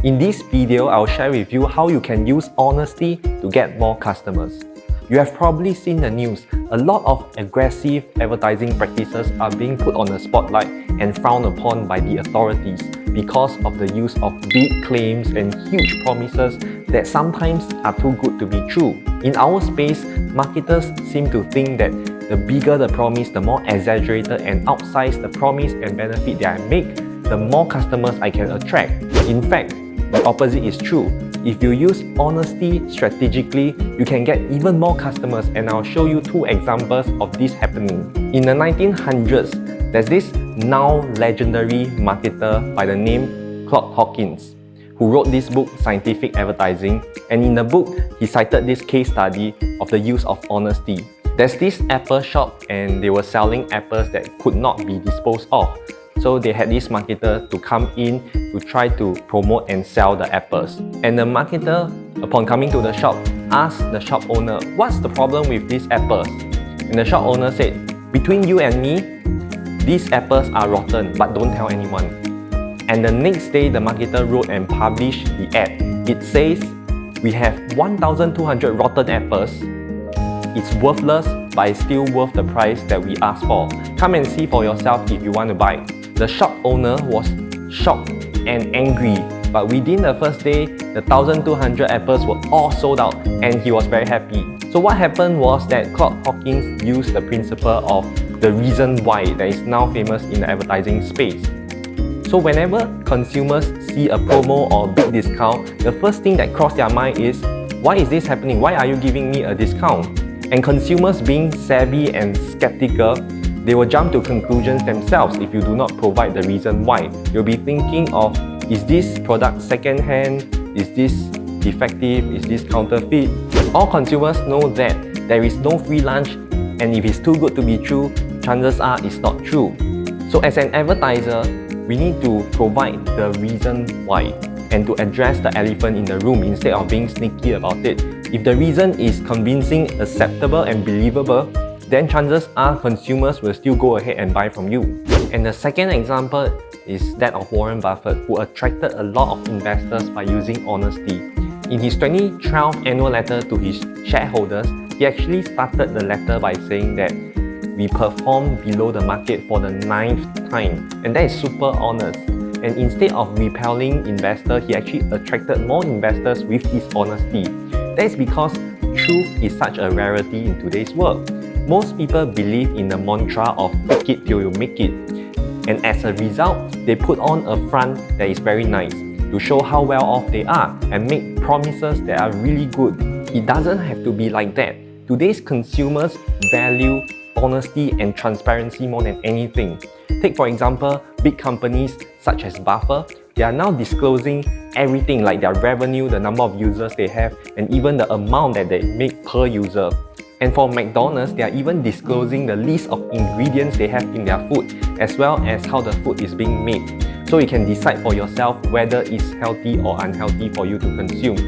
In this video, I'll share with you how you can use honesty to get more customers. You have probably seen the news. A lot of aggressive advertising practices are being put on the spotlight and frowned upon by the authorities because of the use of big claims and huge promises that sometimes are too good to be true. In our space, marketers seem to think that the bigger the promise, the more exaggerated and outsized the promise and benefit that I make, the more customers I can attract. In fact, the opposite is true. If you use honesty strategically, you can get even more customers, and I'll show you two examples of this happening. In the 1900s, there's this now legendary marketer by the name Claude Hopkins, who wrote this book, Scientific Advertising, and in the book, he cited this case study of the use of honesty. There's this apple shop and they were selling apples that could not be disposed of. So they had this marketer to come in to try to promote and sell the apples. And the marketer, upon coming to the shop, asked the shop owner, "What's the problem with these apples?" And the shop owner said, "Between you and me, these apples are rotten, but don't tell anyone." And the next day, the marketer wrote and published the ad. It says, "We have 1,200 rotten apples. It's worthless, but it's still worth the price that we asked for. Come and see for yourself if you want to buy." The shop owner was shocked and angry, but within the first day, the 1,200 apples were all sold out and he was very happy. So what happened was that Claude Hopkins used the principle of the reason why that is now famous in the advertising space. So whenever consumers see a promo or a big discount, the first thing that crosses their mind is, why is this happening? Why are you giving me a discount? And consumers, being savvy and skeptical, they will jump to conclusions themselves if you do not provide the reason why. You'll be thinking of, is this product second-hand? Is this defective? Is this counterfeit? All consumers know that there is no free lunch, and if it's too good to be true, chances are it's not true. So as an advertiser, we need to provide the reason why and to address the elephant in the room instead of being sneaky about it. If the reason is convincing, acceptable and believable, then chances are consumers will still go ahead and buy from you. And the second example is that of Warren Buffett, who attracted a lot of investors by using honesty. In his 2012 annual letter to his shareholders, he actually started the letter by saying that we performed below the market for the 9th time, and that is super honest. And instead of repelling investors, he actually attracted more investors with his honesty. That is because truth is such a rarity in today's world. Most people believe in the mantra of fake it till you make it. And as a result, they put on a front that is very nice to show how well off they are and make promises that are really good. It doesn't have to be like that. Today's consumers value honesty and transparency more than anything. Take for example, big companies such as Buffett. They are now disclosing everything like their revenue, the number of users they have, and even the amount that they make per user. And for McDonald's, they are even disclosing the list of ingredients they have in their food, as well as how the food is being made. So you can decide for yourself whether it's healthy or unhealthy for you to consume.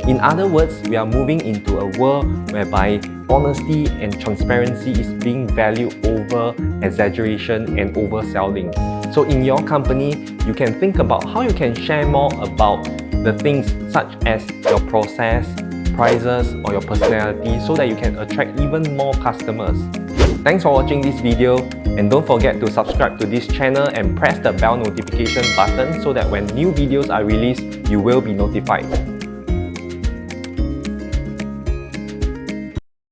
In other words, we are moving into a world whereby honesty and transparency is being valued over exaggeration and overselling. So in your company, you can think about how you can share more about the things such as your process, prices, or your personality so that you can attract even more customers. Thanks for watching this video, and don't forget to subscribe to this channel and press the bell notification button so that when new videos are released, you will be notified.